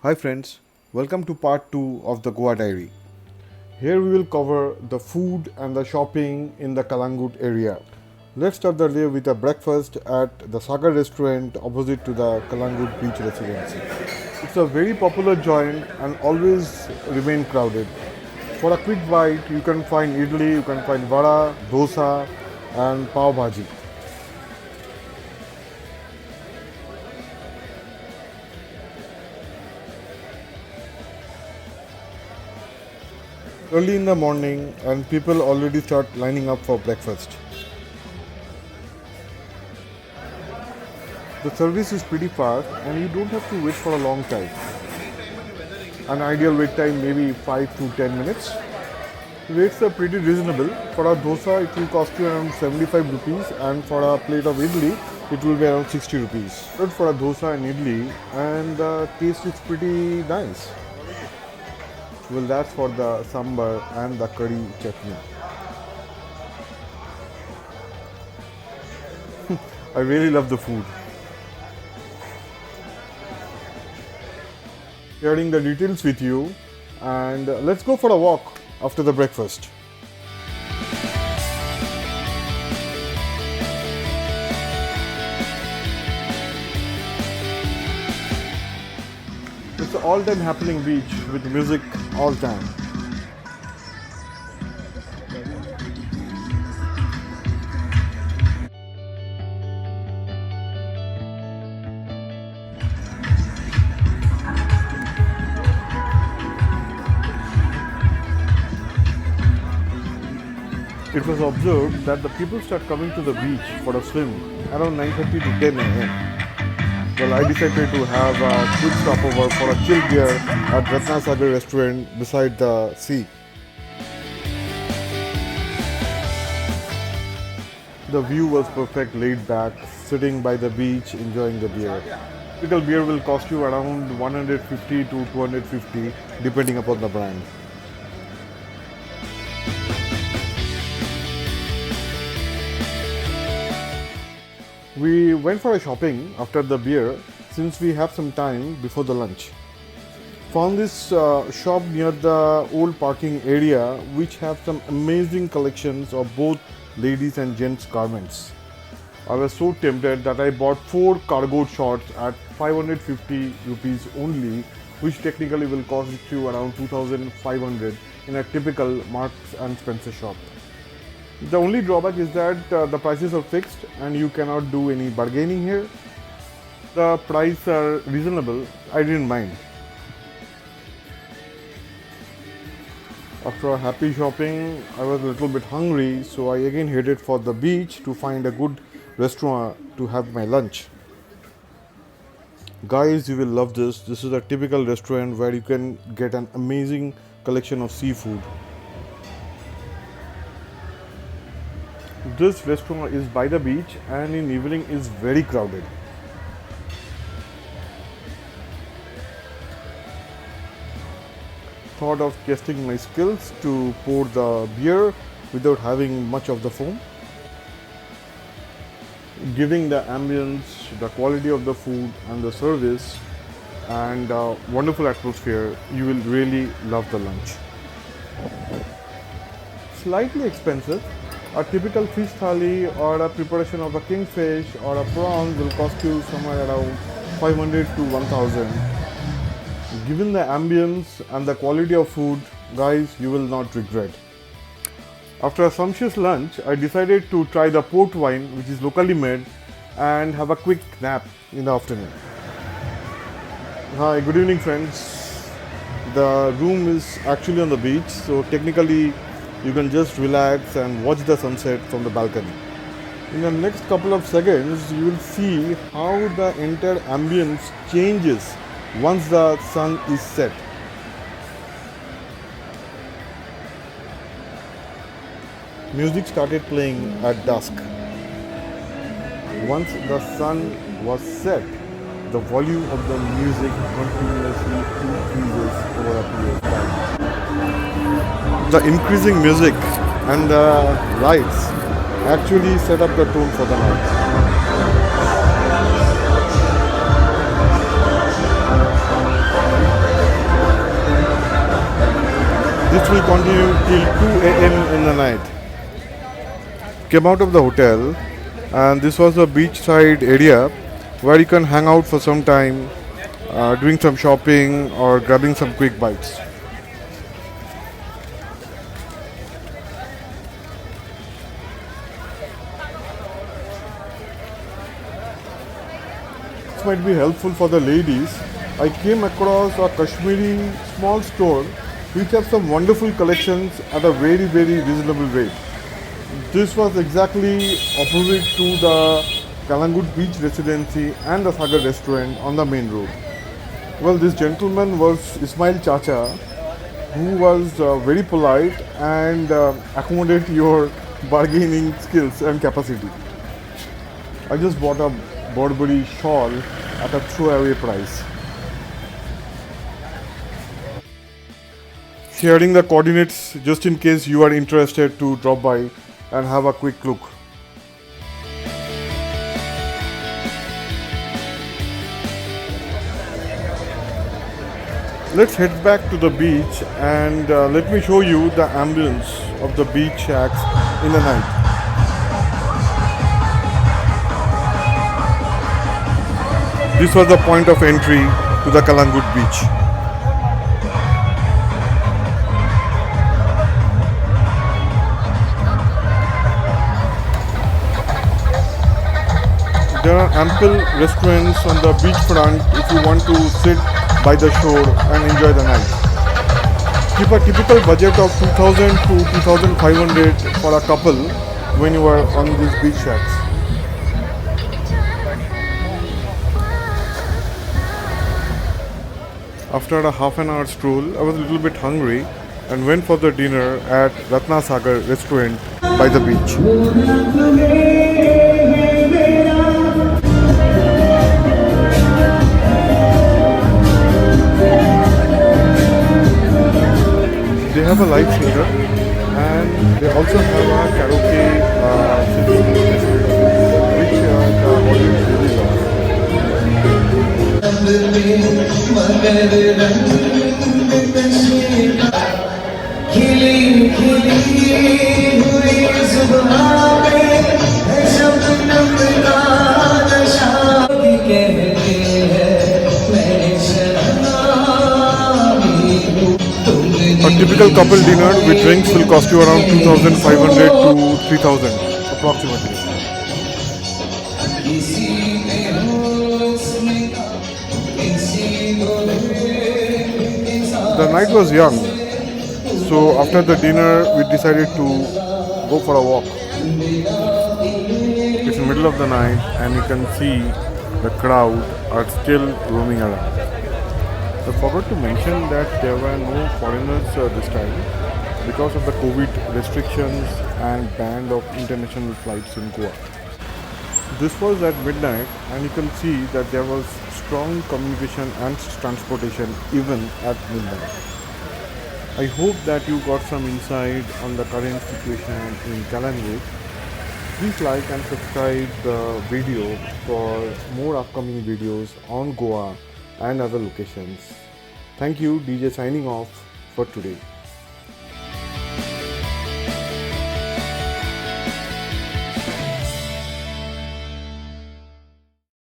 Hi friends, welcome to part 2 of the Goa Diary. Here we will cover the food and the shopping in the Calangute area. Let's start the day with a breakfast at the Saga restaurant opposite to the Calangute Beach Residency. It's a very popular joint and always remain crowded. For a quick bite, you can find idli, you can find vada, dosa and pav bhaji. Early in the morning and people already start lining up for breakfast. The service is pretty fast and you don't have to wait for a long time. An ideal wait time maybe 5 to 10 minutes. Rates are pretty reasonable. For a dosa it will cost you around 75 rupees and for a plate of idli it will be around 60 rupees. Good for a dosa and idli and the taste is pretty nice. Well, that's for the sambar and the curry chutney. I really love the food. Sharing the details with you and let's go for a walk after the breakfast. It's an all-time happening beach with music all time. It was observed that the people start coming to the beach for a swim around 9:30 to 10 a.m. Well, I decided to have a quick stopover for a chill beer at Saga restaurant beside the sea. The view was perfect, laid back, sitting by the beach, enjoying the beer. Typical beer will cost you around 150 to 250 depending upon the brand. We went for a shopping after the beer since we have some time before the lunch. Found this shop near the old parking area which have some amazing collections of both ladies and gents garments. I was so tempted that I bought 4 cargo shorts at 550 rupees only, which technically will cost you around 2500 in a typical Marks and Spencer shop. The only drawback is that the prices are fixed and you cannot do any bargaining here. The prices are reasonable, I didn't mind. After a happy shopping, I was a little bit hungry, so I again headed for the beach to find a good restaurant to have my lunch. Guys, you will love this. This is a typical restaurant where you can get an amazing collection of seafood. This restaurant is by the beach and in evening is very crowded. Thought of testing my skills to pour the beer without having much of the foam. Giving the ambience, the quality of the food and the service and wonderful atmosphere, you will really love the lunch. Slightly expensive. A typical fish thali or a preparation of a kingfish or a prawn will cost you somewhere around 500 to 1000. Given the ambience and the quality of food, guys, you will not regret. After a sumptuous lunch, I decided to try the port wine which is locally made and have a quick nap in the afternoon. Hi, good evening friends. The room is actually on the beach, so technically you can just relax and watch the sunset from the balcony. In the next couple of seconds, you will see how the entire ambience changes once the sun is set. Music started playing at dusk. Once the sun was set, the volume of the music continuously increases over a period of time. The increasing music and the lights actually set up the tone for the night. this will continue till 2 a.m. in the night. Came out of the hotel, and this was a beachside area where you can hang out for some time, doing some shopping or grabbing some quick bites. This might be helpful for the ladies. I came across a Kashmiri small store which has some wonderful collections at a very reasonable rate. This was exactly opposite to the Calangute Beach Residency and the Saga restaurant on the main road. Well, this gentleman was Ismail Chacha, who was very polite and accommodate your bargaining skills and capacity. I just bought a Burberry shawl at a throwaway price. Sharing the coordinates just in case you are interested to drop by and have a quick look. Let's head back to the beach and let me show you the ambience of the beach shacks in the night. This was the point of entry to the Calangute beach. There are ample restaurants on the beachfront if you want to sit by the shore and enjoy the night. Keep a typical budget of 2000 to 2500 for a couple when you are on these beach shacks. After a half an hour stroll, I was a little bit hungry and went for the dinner at Ratna Sagar restaurant by the beach. They have a live singer and they also have a karaoke singing facility, which the audience really loves. A typical couple dinner with drinks will cost you around 2500 to 3000 approximately. The night was young, so after the dinner we decided to go for a walk. It's the middle of the night and you can see the crowd are still roaming around. I forgot to mention that there were no foreigners this time because of the COVID restrictions and ban of international flights in Goa. This was at midnight and you can see that there was strong communication and transportation even at midnight. I hope that you got some insight on the current situation in Calangute. Please like and subscribe the video for more upcoming videos on Goa and other locations. Thank you, DJ signing off for today.